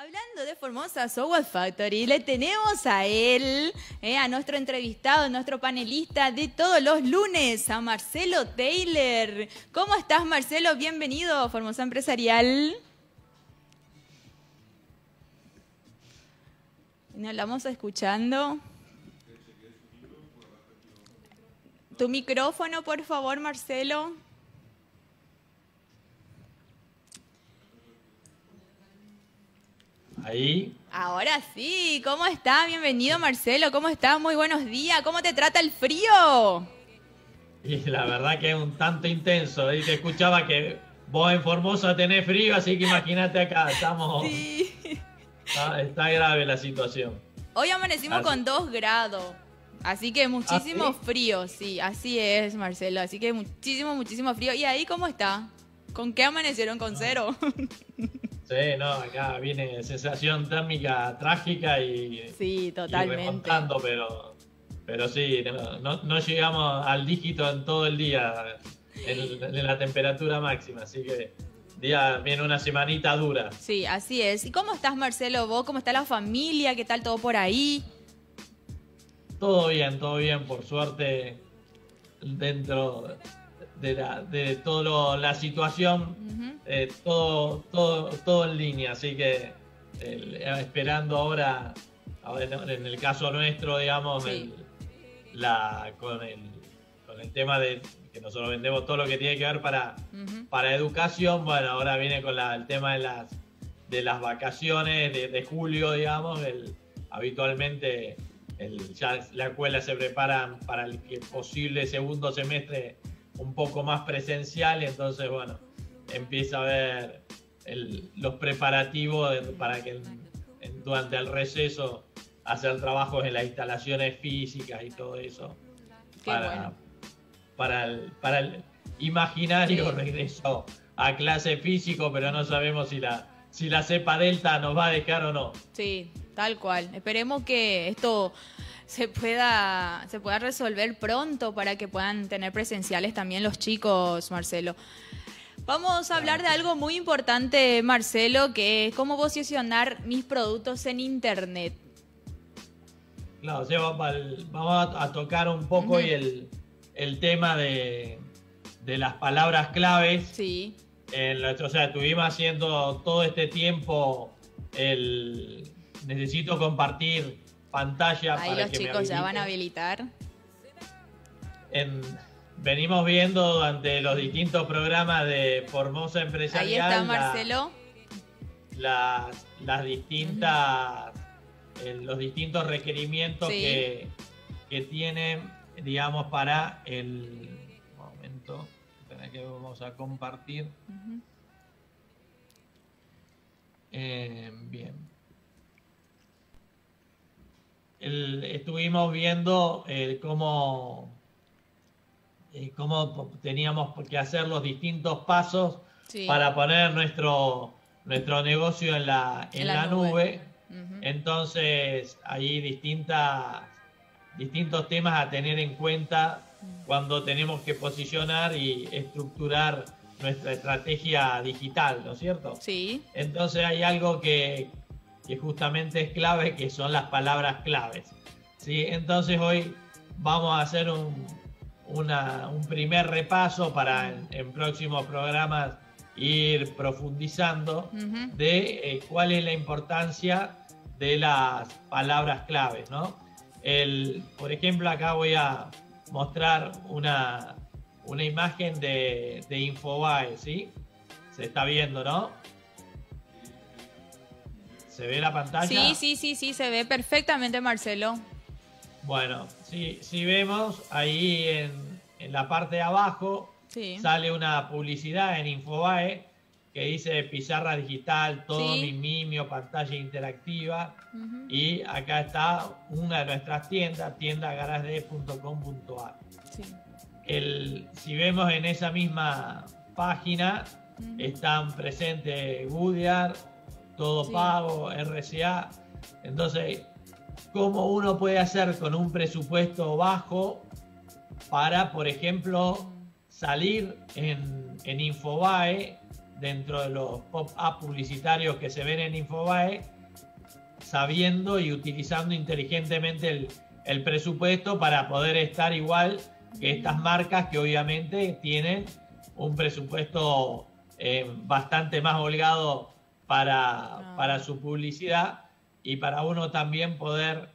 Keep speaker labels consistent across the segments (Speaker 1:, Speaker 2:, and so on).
Speaker 1: Hablando de Formosa Software Factory, le tenemos a él, a nuestro entrevistado, nuestro panelista de todos los lunes, a Marcelo Taylor. ¿Cómo estás, Marcelo? Bienvenido a Formosa Empresarial. Nos la vamos escuchando. Tu micrófono, por favor, Marcelo.
Speaker 2: Ahí.
Speaker 1: Ahora sí, ¿cómo está? Bienvenido, Marcelo. ¿Cómo está? Muy buenos días. ¿Cómo te trata el frío?
Speaker 2: Y la verdad que es un tanto intenso. Y te escuchaba que vos en Formosa tenés frío, así que imagínate acá, estamos...
Speaker 1: Sí.
Speaker 2: Está grave la situación.
Speaker 1: Hoy amanecimos con 2 grados. Así que muchísimo
Speaker 2: ¿Sí?
Speaker 1: frío, sí, así es, Marcelo. Así que muchísimo frío. ¿Y ahí cómo está? ¿Con qué amanecieron? ¿Con 0?
Speaker 2: Sí, no, acá viene sensación térmica trágica y,
Speaker 1: sí, totalmente.
Speaker 2: Y remontando, pero sí, no llegamos al dígito en todo el día en la temperatura máxima, así que viene una semanita dura.
Speaker 1: Sí, así es. ¿Y cómo estás, Marcelo? ¿Vos? ¿Cómo está la familia? ¿Qué tal todo por ahí?
Speaker 2: Todo bien, por suerte, dentro de toda la situación, todo en línea, así que esperando ahora en el caso nuestro, digamos,
Speaker 1: sí.
Speaker 2: con el tema de que nosotros vendemos todo lo que tiene que ver para educación. Bueno, ahora viene con el tema de las vacaciones de julio, digamos. Habitualmente ya la escuela se prepara para el posible segundo semestre un poco más presencial, entonces bueno, empieza a haber los preparativos para que durante el receso hacer trabajos en las instalaciones físicas y todo eso. Para el imaginario regreso a clase físico, pero no sabemos si la cepa Delta nos va a dejar o no.
Speaker 1: Sí, tal cual. Esperemos que esto se pueda resolver pronto para que puedan tener presenciales también los chicos, Marcelo. Vamos a hablar de algo muy importante, Marcelo, que es cómo posicionar mis productos en Internet.
Speaker 2: Claro, o sea, vamos a tocar un poco y el tema de las palabras claves.
Speaker 1: Sí.
Speaker 2: O sea, estuvimos haciendo todo este tiempo necesito compartir pantalla.
Speaker 1: Ahí para los que chicos ya van a habilitar.
Speaker 2: Venimos viendo durante los distintos programas de Formosa Empresarial.
Speaker 1: Ahí está, Marcelo.
Speaker 2: Las distintas, los distintos requerimientos que tienen, digamos, para el momento. Espera que vamos a compartir. Bien. Estuvimos viendo cómo teníamos que hacer los distintos pasos para poner nuestro negocio en la nube. Entonces hay distintos temas a tener en cuenta cuando tenemos que posicionar y estructurar nuestra estrategia digital, ¿no es cierto?
Speaker 1: Sí.
Speaker 2: Entonces hay algo que justamente es clave, que son las palabras claves, ¿sí? Entonces hoy vamos a hacer un primer repaso para en próximos programas ir profundizando de cuál es la importancia de las palabras claves, ¿no? Por ejemplo, acá voy a mostrar una imagen de Infobae, ¿sí? Se está viendo, ¿no? ¿Se ve la pantalla?
Speaker 1: Sí, se ve perfectamente, Marcelo.
Speaker 2: Bueno, si vemos ahí en la parte de abajo, sale una publicidad en Infobae que dice pizarra digital, todo mimimio, pantalla interactiva. Y acá está una de nuestras tiendas, tiendagarage.com.ar. Si vemos en esa misma página, están presentes Goodyear, Todo Pago, RCA. Entonces, ¿cómo uno puede hacer con un presupuesto bajo para, por ejemplo, salir en Infobae, dentro de los pop-up publicitarios que se ven en Infobae, sabiendo y utilizando inteligentemente el presupuesto para poder estar igual que estas marcas que obviamente tienen un presupuesto bastante más holgado para su publicidad y para uno también poder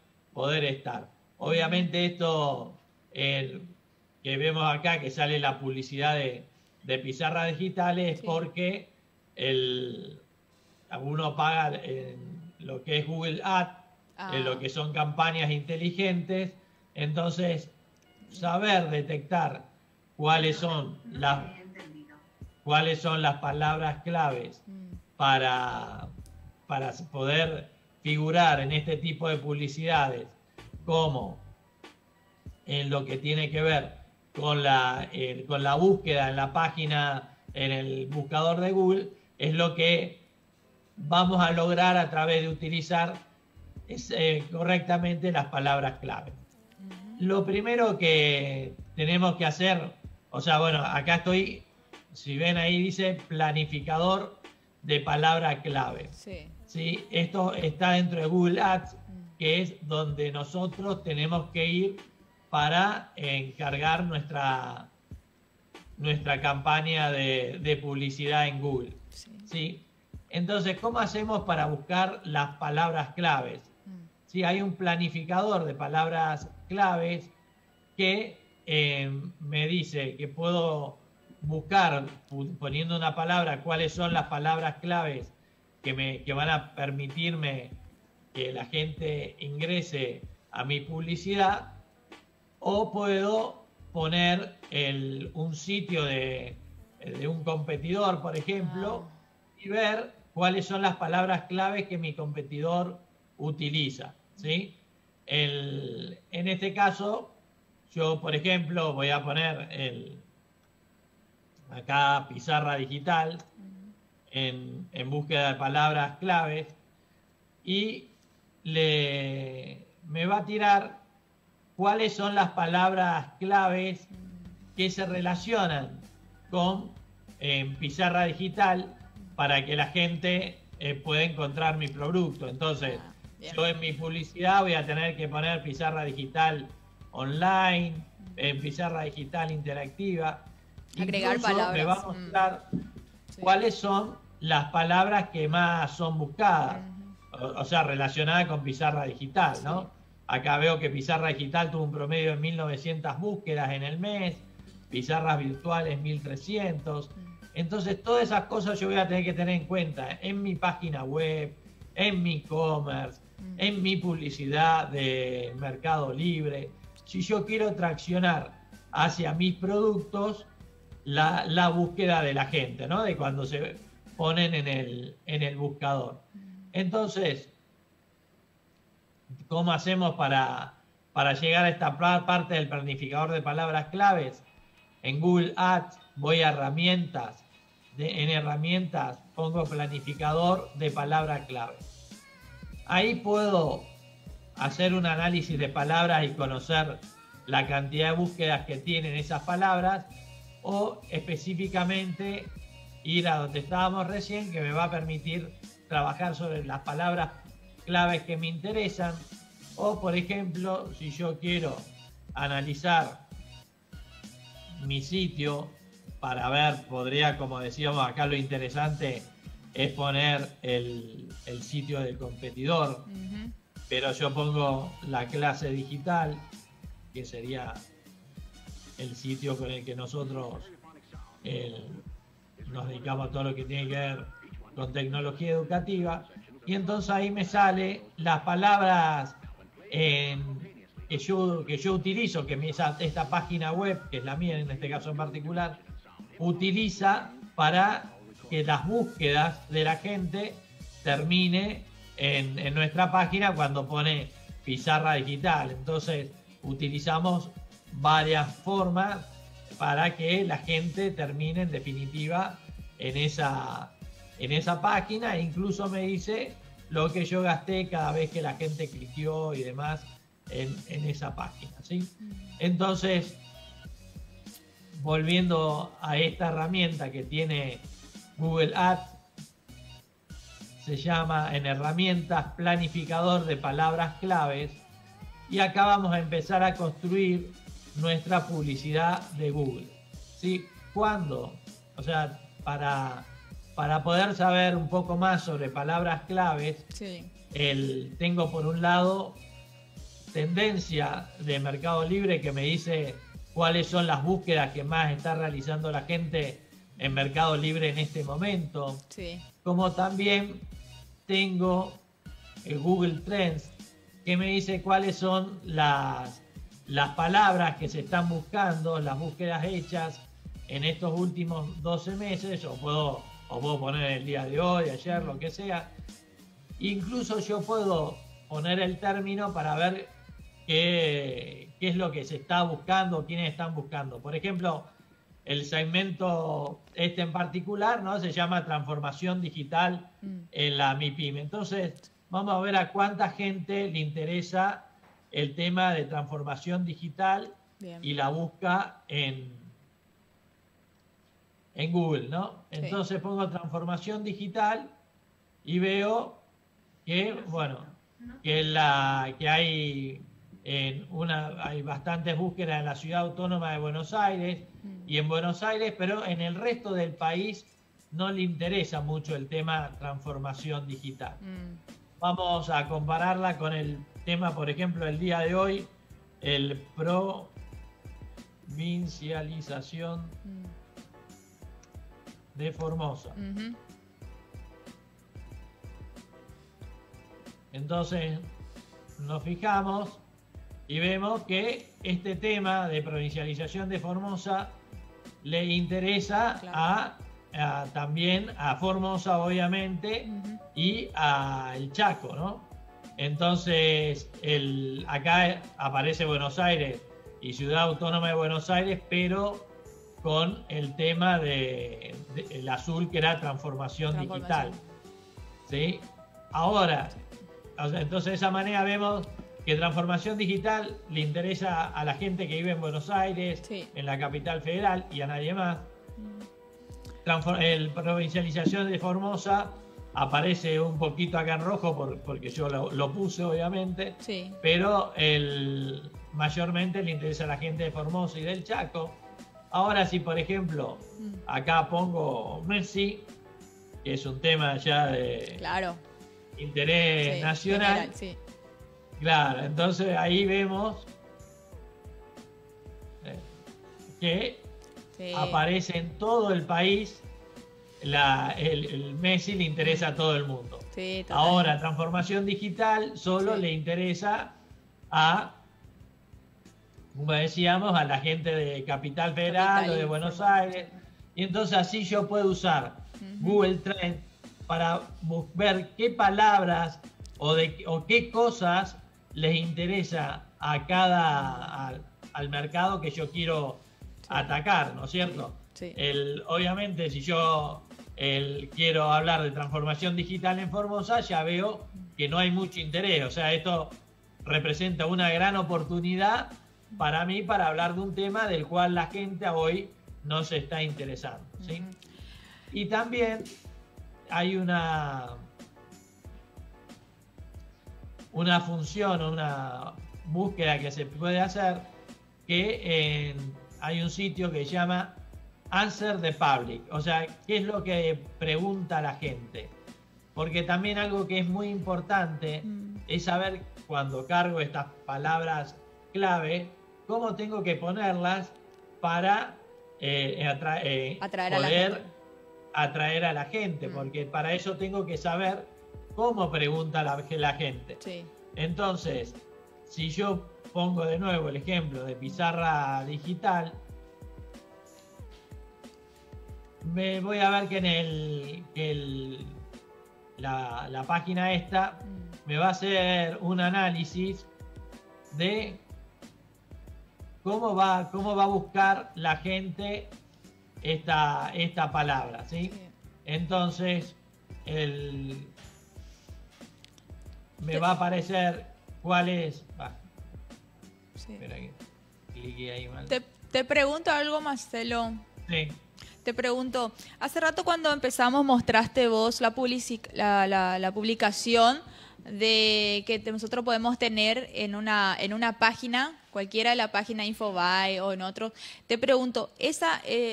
Speaker 2: estar. Obviamente esto que vemos acá, que sale la publicidad de pizarras digitales, es porque uno paga lo que es Google Ads, lo que son campañas inteligentes. Entonces, saber detectar cuáles son las palabras claves para poder figurar en este tipo de publicidades, como en lo que tiene que ver con la búsqueda en la página, en el buscador de Google, es lo que vamos a lograr a través de utilizar correctamente las palabras clave. Lo primero que tenemos que hacer, o sea, bueno, acá estoy, si ven ahí dice planificador de palabra clave. Sí. ¿Sí? Esto está dentro de Google Ads, que es donde nosotros tenemos que ir para encargar nuestra campaña de publicidad en Google. Sí. ¿Sí? Entonces, ¿cómo hacemos para buscar las palabras claves? Sí, hay un planificador de palabras claves que me dice que puedo buscar, poniendo una palabra, cuáles son las palabras claves que van a permitirme que la gente ingrese a mi publicidad, o puedo poner un sitio de un competidor, por ejemplo, y ver cuáles son las palabras claves que mi competidor utiliza, ¿sí? En este caso, yo, por ejemplo, voy a poner acá pizarra digital en búsqueda de palabras claves, y me va a tirar cuáles son las palabras claves que se relacionan con pizarra digital para que la gente pueda encontrar mi producto. Entonces, yo en mi publicidad voy a tener que poner pizarra digital online, pizarra digital interactiva.
Speaker 1: Agregar palabras.
Speaker 2: Me va a mostrar cuáles son las palabras que más son buscadas, o sea, relacionadas con pizarra digital, ¿no? Acá veo que pizarra digital tuvo un promedio de 1900 búsquedas en el mes, pizarras virtuales 1300. Entonces, todas esas cosas yo voy a tener que tener en cuenta en mi página web, en mi e-commerce, en mi publicidad de Mercado Libre. Si yo quiero traccionar hacia mis productos la búsqueda de la gente, ¿no? De cuando se ponen en el buscador. Entonces, ¿cómo hacemos para llegar a esta parte del planificador de palabras claves? En Google Ads voy a herramientas, en herramientas pongo planificador de palabras clave. Ahí puedo hacer un análisis de palabras y conocer la cantidad de búsquedas que tienen esas palabras, o específicamente ir a donde estábamos recién, que me va a permitir trabajar sobre las palabras claves que me interesan. O, por ejemplo, si yo quiero analizar mi sitio para ver, podría, como decíamos acá, lo interesante es poner el sitio del competidor, pero yo pongo la clase digital, que sería el sitio con el que nosotros nos dedicamos a todo lo que tiene que ver con tecnología educativa, y entonces ahí me sale las palabras que yo utilizo, que esta página web, que es la mía en este caso en particular, utiliza para que las búsquedas de la gente termine en nuestra página cuando pone pizarra digital. Entonces utilizamos varias formas para que la gente termine en definitiva en esa página, e incluso me dice lo que yo gasté cada vez que la gente cliqueó y demás en esa página, ¿sí? Entonces, volviendo a esta herramienta que tiene Google Ads, se llama en herramientas planificador de palabras claves, y acá vamos a empezar a construir nuestra publicidad de Google. ¿Sí? ¿Cuándo? O sea, para poder saber un poco más sobre palabras claves, sí, tengo por un lado tendencia de Mercado Libre que me dice cuáles son las búsquedas que más está realizando la gente en Mercado Libre en este momento. Sí. Como también tengo el Google Trends que me dice cuáles son las palabras que se están buscando, las búsquedas hechas en estos últimos 12 meses, o puedo poner el día de hoy, ayer, lo que sea. Incluso yo puedo poner el término para ver qué es lo que se está buscando, quiénes están buscando. Por ejemplo, el segmento en particular, ¿no?, se llama transformación digital en la MIPYME. Entonces, vamos a ver a cuánta gente le interesa el tema de transformación digital. Bien. Y la busca en Google, ¿no? Sí. Entonces pongo transformación digital y veo que, bueno, que hay bastantes búsquedas en la ciudad autónoma de Buenos Aires y en Buenos Aires, pero en el resto del país no le interesa mucho el tema transformación digital. Vamos a compararla con el tema, por ejemplo, el día de hoy, el provincialización de Formosa. Entonces nos fijamos y vemos que este tema de provincialización de Formosa le interesa, claro, también a Formosa, obviamente, y al Chaco, ¿no? Entonces acá aparece Buenos Aires y Ciudad Autónoma de Buenos Aires, pero con el tema el azul, que era transformación digital. ¿Sí? Ahora, entonces de esa manera vemos que transformación digital le interesa a la gente que vive en Buenos Aires, sí, en la capital federal, y a nadie más. El provincialización de Formosa aparece un poquito acá en rojo porque yo lo puse, obviamente, sí, pero mayormente le interesa a la gente de Formosa y del Chaco. Ahora, si por ejemplo acá pongo Messi, que es un tema ya de, claro, interés, sí, nacional, general, sí, claro, entonces ahí vemos que sí, aparece en todo el país. El Messi le interesa a todo el mundo. Sí, ahora, transformación digital solo, sí, le interesa como decíamos, a la gente de Capital Federal o de Buenos Aires. Y entonces así yo puedo usar Google Trends para ver qué palabras o qué cosas les interesa al mercado que yo quiero, sí, atacar, ¿no es cierto? Sí. Obviamente, si yo quiero hablar de transformación digital en Formosa, ya veo que no hay mucho interés. O sea, esto representa una gran oportunidad para mí para hablar de un tema del cual la gente hoy no se está interesando, ¿sí? Y también hay una función, una búsqueda que se puede hacer, que hay un sitio que se llama Answer the Public, o sea, ¿qué es lo que pregunta la gente? Porque también algo que es muy importante es saber, cuando cargo estas palabras clave, cómo tengo que ponerlas para poder atraer a la gente, porque para eso tengo que saber cómo pregunta la gente. Sí. Entonces, si yo pongo de nuevo el ejemplo de pizarra digital, me voy a ver que la página esta me va a hacer un análisis de cómo va a buscar la gente esta palabra, ¿sí? Sí. Entonces me va a aparecer cuál es. Sí. Espera que cliqué ahí mal.
Speaker 1: Te pregunto algo, Marcelo.
Speaker 2: Sí.
Speaker 1: Te pregunto, hace rato cuando empezamos mostraste vos la publicación de que nosotros podemos tener en una página, cualquiera de la página Infobae o en otro. Te pregunto,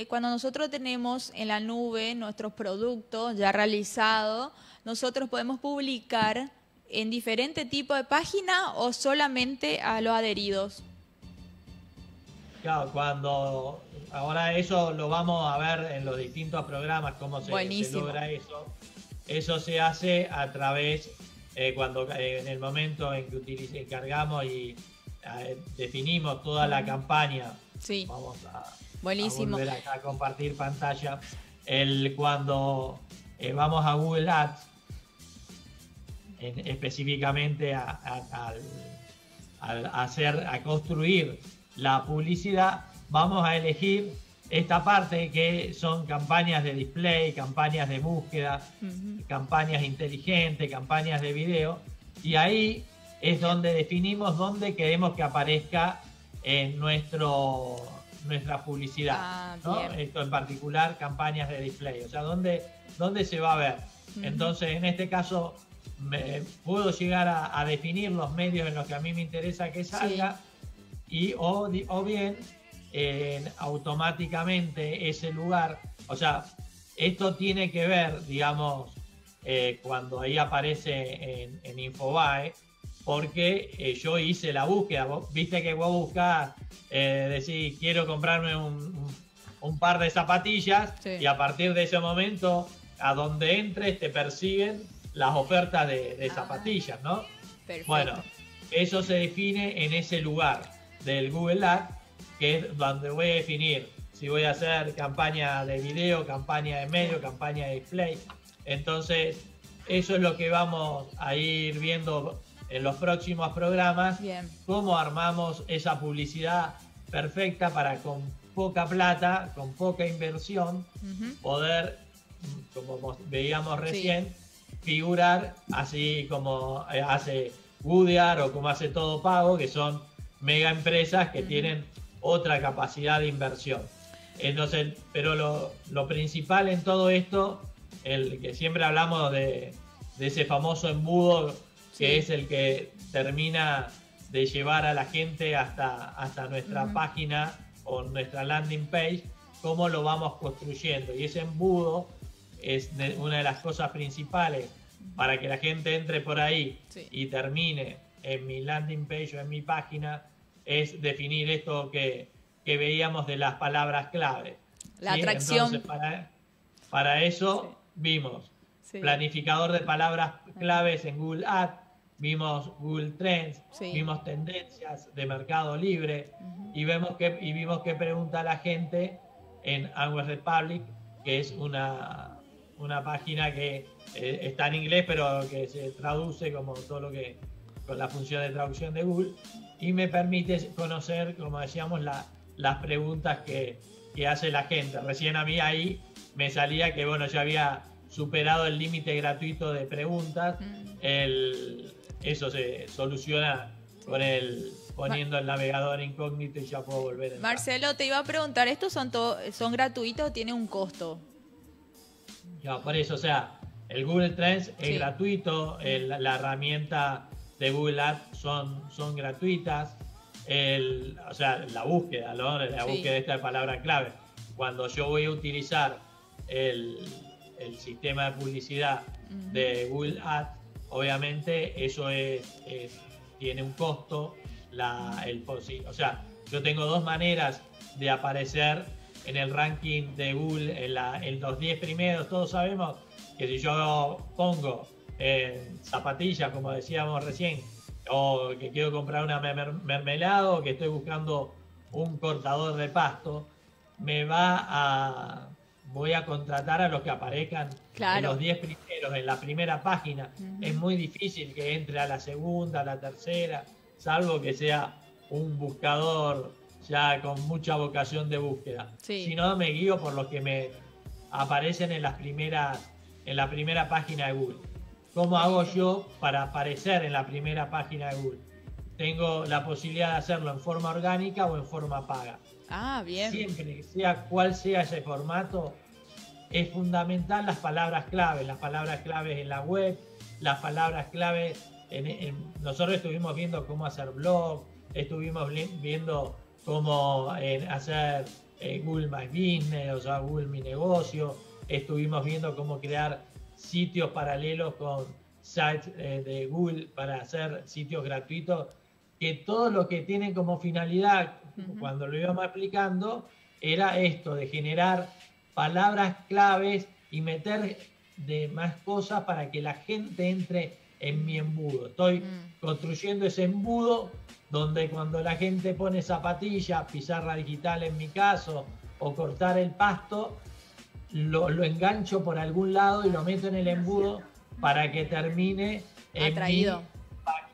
Speaker 1: cuando nosotros tenemos en la nube nuestros productos ya realizados, ¿nosotros podemos publicar en diferente tipo de página o solamente a los adheridos?
Speaker 2: Claro, ahora eso lo vamos a ver en los distintos programas, cómo se logra eso. Eso se hace a través, en el momento en que encargamos y definimos toda la campaña.
Speaker 1: Sí.
Speaker 2: Vamos a
Speaker 1: Buenísimo.
Speaker 2: volver a compartir pantalla. Cuando vamos a Google Ads, específicamente a construir la publicidad, vamos a elegir esta parte que son campañas de display, campañas de búsqueda, campañas inteligentes, campañas de video, y ahí es donde definimos dónde queremos que aparezca en nuestra publicidad, ¿no? Esto en particular, campañas de display, o sea, dónde se va a ver. Entonces, en este caso, puedo llegar a definir los medios en los que a mí me interesa que salga, o bien automáticamente ese lugar, o sea, esto tiene que ver, digamos, cuando ahí aparece en Infobae, porque yo hice la búsqueda. Viste que vos buscás, decís, quiero comprarme un par de zapatillas, y a partir de ese momento, a donde entres, te persiguen las ofertas de zapatillas, ¿no?
Speaker 1: Perfecto.
Speaker 2: Bueno, eso se define en ese lugar del Google Ads, que es donde voy a definir si voy a hacer campaña de video, campaña de medio, campaña de display. Entonces, eso es lo que vamos a ir viendo en los próximos programas.
Speaker 1: Bien.
Speaker 2: Cómo armamos esa publicidad perfecta para con poca plata, con poca inversión, poder, como veíamos recién, figurar así como hace Goodyear o como hace Todo Pago, que son mega empresas que tienen otra capacidad de inversión. Entonces, pero lo principal en todo esto, el que siempre hablamos de ese famoso embudo, que es el que termina de llevar a la gente hasta nuestra página o nuestra landing page, cómo lo vamos construyendo. Y ese embudo es una de las cosas principales para que la gente entre por ahí y termine en mi landing page o en mi página, es definir esto que veíamos de las palabras clave.
Speaker 1: La atracción.
Speaker 2: Entonces, para eso vimos planificador de palabras claves en Google Ads, vimos Google Trends, vimos tendencias de Mercado Libre, y vimos qué pregunta la gente en Our Republic, que es una página que está en inglés, pero que se traduce como todo lo que con la función de traducción de Google, y me permite conocer, como decíamos, las preguntas que hace la gente. Recién a mí ahí me salía que, bueno, ya había superado el límite gratuito de preguntas. Eso se soluciona poniendo el navegador incógnito y ya puedo volver a entrar.
Speaker 1: Marcelo, te iba a preguntar, ¿estos son gratuitos o tienen un costo?
Speaker 2: Ya, por eso, o sea, el Google Trends es gratuito, la herramienta de Google Ads son gratuitas, o sea, la búsqueda, ¿no? La búsqueda de esta palabra clave. Cuando yo voy a utilizar el sistema de publicidad de Google Ads, obviamente eso tiene un costo. O sea, yo tengo dos maneras de aparecer en el ranking de Google, en los 10 primeros. Todos sabemos que si yo pongo zapatillas, como decíamos recién, o que quiero comprar una mermelada, o que estoy buscando un cortador de pasto, voy a contratar a los que aparezcan en los 10 primeros, en la primera página. Es muy difícil que entre a la segunda, a la tercera, salvo que sea un buscador ya con mucha vocación de búsqueda. Si no, me guío por los que me aparecen en la primera página de Google. ¿Cómo hago yo para aparecer en la primera página de Google? Tengo la posibilidad de hacerlo en forma orgánica o en forma paga.
Speaker 1: Ah, bien.
Speaker 2: Siempre, sea cual sea ese formato, es fundamental las palabras claves en la web, las palabras clave. Nosotros estuvimos viendo cómo hacer blog, estuvimos viendo cómo hacer Google My Business, o sea, Google Mi Negocio, estuvimos viendo cómo crear sitios paralelos con sites de Google para hacer sitios gratuitos, que todo lo que tienen como finalidad, cuando lo íbamos explicando, era esto de generar palabras claves y meter de más cosas para que la gente entre en mi embudo. Estoy construyendo ese embudo donde cuando la gente pone zapatillas, pizarra digital en mi caso, o cortar el pasto, lo engancho por algún lado y lo meto en el embudo para que termine en
Speaker 1: Atraído.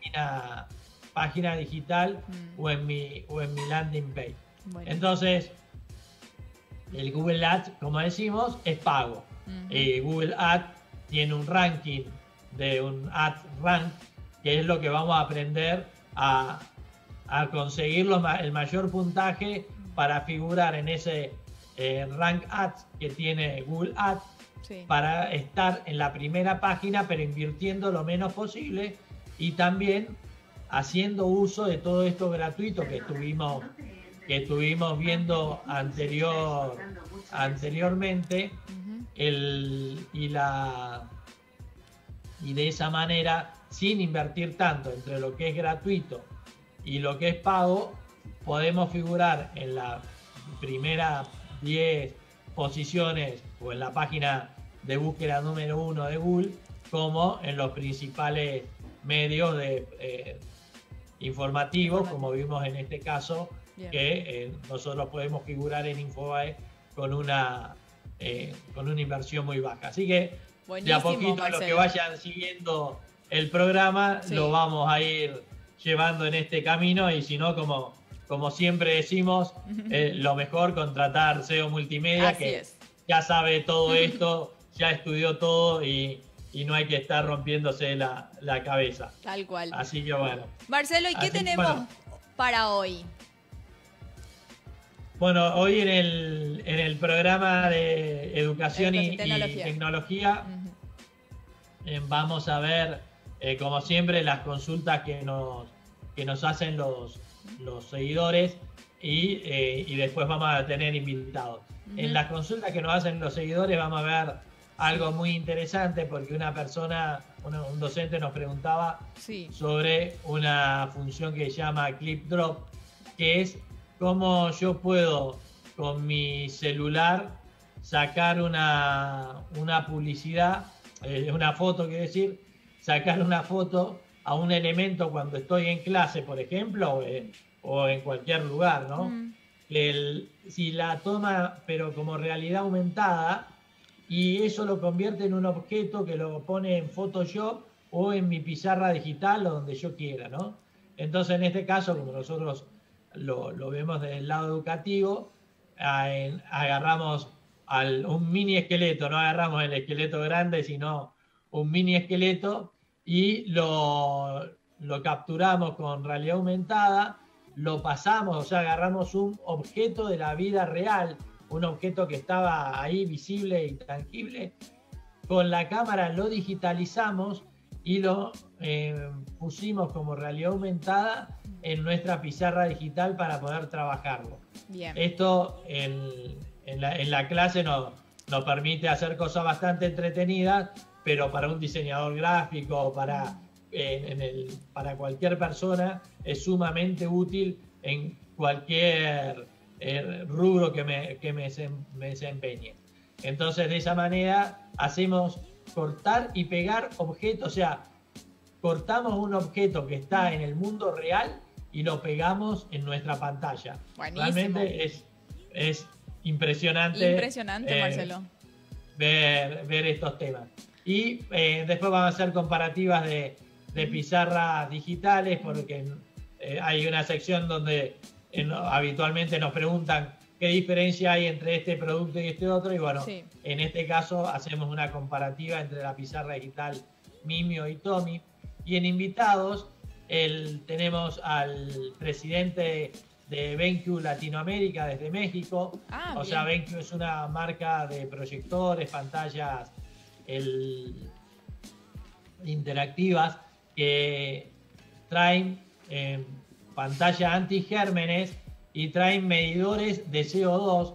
Speaker 2: mi página digital o en mi landing page. Bueno. Entonces, el Google Ads, como decimos, es pago. Google Ads tiene un ranking de un Ads Rank, que es lo que vamos a aprender a conseguir el mayor puntaje para figurar en ese Rank Ads que tiene Google Ads, sí, para estar en la primera página, pero invirtiendo lo menos posible y también haciendo uso de todo esto gratuito que estuvimos viendo anteriormente, y de esa manera, sin invertir tanto entre lo que es gratuito y lo que es pago, podemos figurar en la primera 10 posiciones o en la página de búsqueda número 1 de Google, como en los principales medios informativos, como vimos en este caso. Bien. Que nosotros podemos figurar en Infobae con una inversión muy baja. Así que buenísimo, de a poquito, Marcelo, los que vayan siguiendo el programa, sí, lo vamos a ir llevando en este camino, y si no, como siempre decimos, lo mejor, contratar SEO Multimedia, así que es, ya sabe todo esto, ya estudió todo y no hay que estar rompiéndose la cabeza.
Speaker 1: Tal cual.
Speaker 2: Así que bueno.
Speaker 1: Marcelo, ¿y qué tenemos para hoy?
Speaker 2: Bueno, hoy en el programa de Educación y Tecnología, vamos a ver, como siempre, las consultas que nos hacen los seguidores, y después vamos a tener invitados. En las consultas que nos hacen los seguidores vamos a ver algo muy interesante, porque una persona, un docente nos preguntaba sobre una función que se llama Clip Drop, que es cómo yo puedo con mi celular sacar una publicidad, una foto, quiero decir, sacar una foto a un elemento cuando estoy en clase, por ejemplo, o en cualquier lugar, ¿no? Si la toma, pero como realidad aumentada, y eso lo convierte en un objeto que lo pone en Photoshop o en mi pizarra digital o donde yo quiera, ¿no? Entonces, en este caso, como nosotros lo vemos desde el lado educativo, agarramos un mini esqueleto, no agarramos el esqueleto grande, sino un mini esqueleto, y lo capturamos con realidad aumentada, lo pasamos, o sea, agarramos un objeto de la vida real, un objeto que estaba ahí visible y tangible, con la cámara lo digitalizamos y lo pusimos como realidad aumentada en nuestra pizarra digital para poder trabajarlo. Bien. Esto en la clase nos permite hacer cosas bastante entretenidas, pero para un diseñador gráfico o para cualquier persona es sumamente útil en cualquier rubro que me desempeñe. Entonces, de esa manera hacemos cortar y pegar objetos, o sea, cortamos un objeto que está en el mundo real y lo pegamos en nuestra pantalla. Buenísimo. Realmente es impresionante.
Speaker 1: Impresionante, Marcelo.
Speaker 2: Ver estos temas. Y después vamos a hacer comparativas de pizarras digitales, porque hay una sección donde habitualmente nos preguntan qué diferencia hay entre este producto y este otro, y bueno, sí, en este caso hacemos una comparativa entre la pizarra digital Mimio y Tomy. Y en invitados tenemos al presidente de BenQ Latinoamérica desde México. O sea, BenQ es una marca de proyectores, pantallas interactivas que traen pantalla antigérmenes y traen medidores de CO2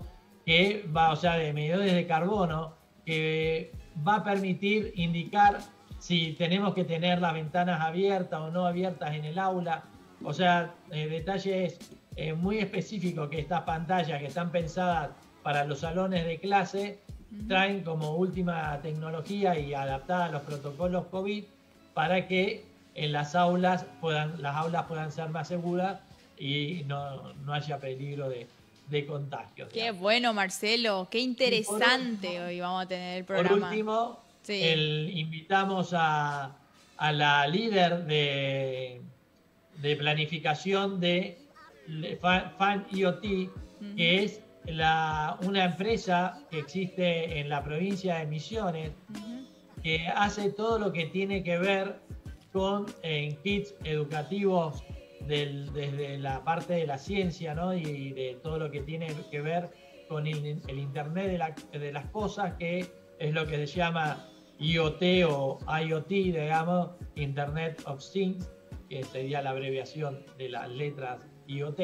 Speaker 2: o sea, de medidores de carbono, que va a permitir indicar si tenemos que tener las ventanas abiertas o no abiertas en el aula. O sea, detalles muy específicos que estas pantallas que están pensadas para los salones de clase traen como última tecnología y adaptada a los protocolos COVID para que en las aulas puedan ser más seguras y no haya peligro de contagios.
Speaker 1: Qué bueno, Marcelo, qué interesante hoy vamos a tener el programa.
Speaker 2: Por último, invitamos a la líder de planificación de Fan IoT, que es una empresa que existe en la provincia de Misiones, que hace todo lo que tiene que ver con kits educativos desde la parte de la ciencia, ¿no? y de todo lo que tiene que ver con el Internet de las cosas, que es lo que se llama IoT o IoT, digamos, Internet of Things, que sería la abreviación de las letras IoT.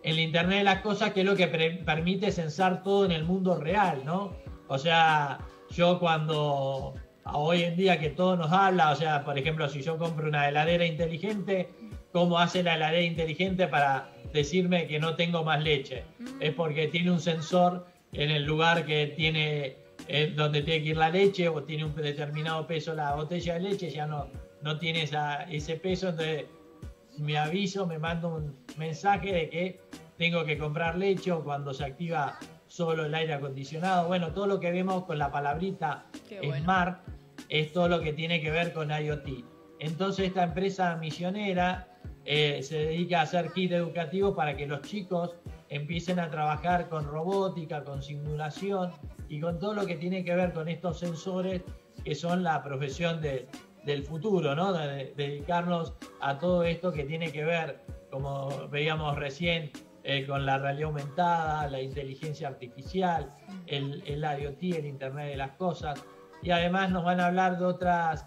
Speaker 2: El Internet de las cosas, que es lo que permite censar todo en el mundo real, ¿no? O sea, yo cuando hoy en día que todo nos habla, o sea, por ejemplo, si yo compro una heladera inteligente, ¿cómo hace la heladera inteligente para decirme que no tengo más leche? Es porque tiene un sensor en el lugar que tiene, donde tiene que ir la leche, o tiene un determinado peso la botella de leche, ya no tiene ese peso, entonces me manda un mensaje de que tengo que comprar leche, o cuando se activa solo el aire acondicionado. Bueno, todo lo que vemos con la palabrita Smart es todo lo que tiene que ver con IoT. Entonces esta empresa misionera se dedica a hacer kits educativos para que los chicos empiecen a trabajar con robótica, con simulación y con todo lo que tiene que ver con estos sensores, que son la profesión del futuro, ¿no? Dedicarnos a todo esto que tiene que ver, como veíamos recién, con la realidad aumentada, la inteligencia artificial, el IoT, el Internet de las cosas. Y además nos van a hablar de otras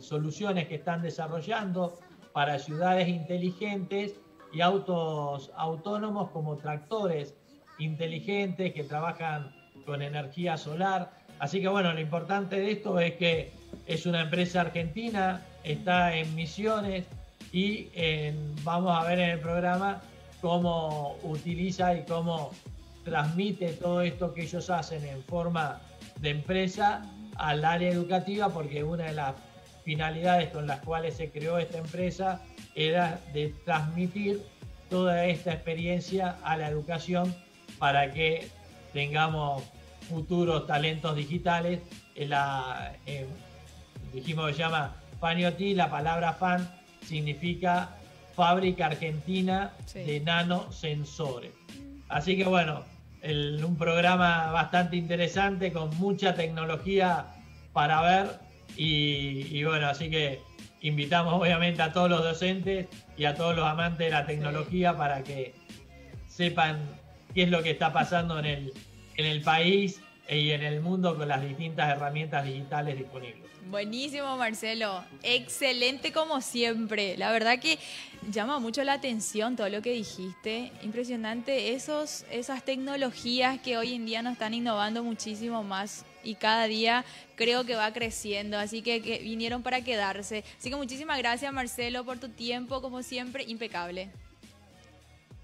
Speaker 2: soluciones que están desarrollando para ciudades inteligentes y autos autónomos, como tractores inteligentes que trabajan con energía solar. Así que bueno, lo importante de esto es que es una empresa argentina, está en Misiones, y vamos a ver en el programa cómo utiliza y cómo transmite todo esto que ellos hacen en forma de empresa al área educativa, porque una de las finalidades con las cuales se creó esta empresa era de transmitir toda esta experiencia a la educación para que tengamos futuros talentos digitales. Dijimos que se llama Fan IoT, la palabra fan significa fábrica argentina de nanosensores. Así que bueno, un programa bastante interesante con mucha tecnología para ver y bueno, así que invitamos obviamente a todos los docentes y a todos los amantes de la tecnología para que sepan qué es lo que está pasando en el país y en el mundo con las distintas herramientas digitales disponibles.
Speaker 1: Buenísimo, Marcelo. Excelente como siempre. La verdad que llama mucho la atención todo lo que dijiste. Impresionante esas tecnologías que hoy en día nos están innovando muchísimo más y cada día creo que va creciendo. Así que vinieron para quedarse. Así que muchísimas gracias, Marcelo, por tu tiempo, como siempre, impecable.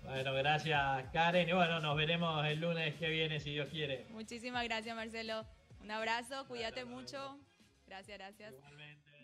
Speaker 2: Bueno, gracias, Karen. Y bueno, nos veremos el lunes que viene, si Dios quiere.
Speaker 1: Muchísimas gracias, Marcelo. Un abrazo, cuídate mucho. Gracias.
Speaker 2: Igualmente.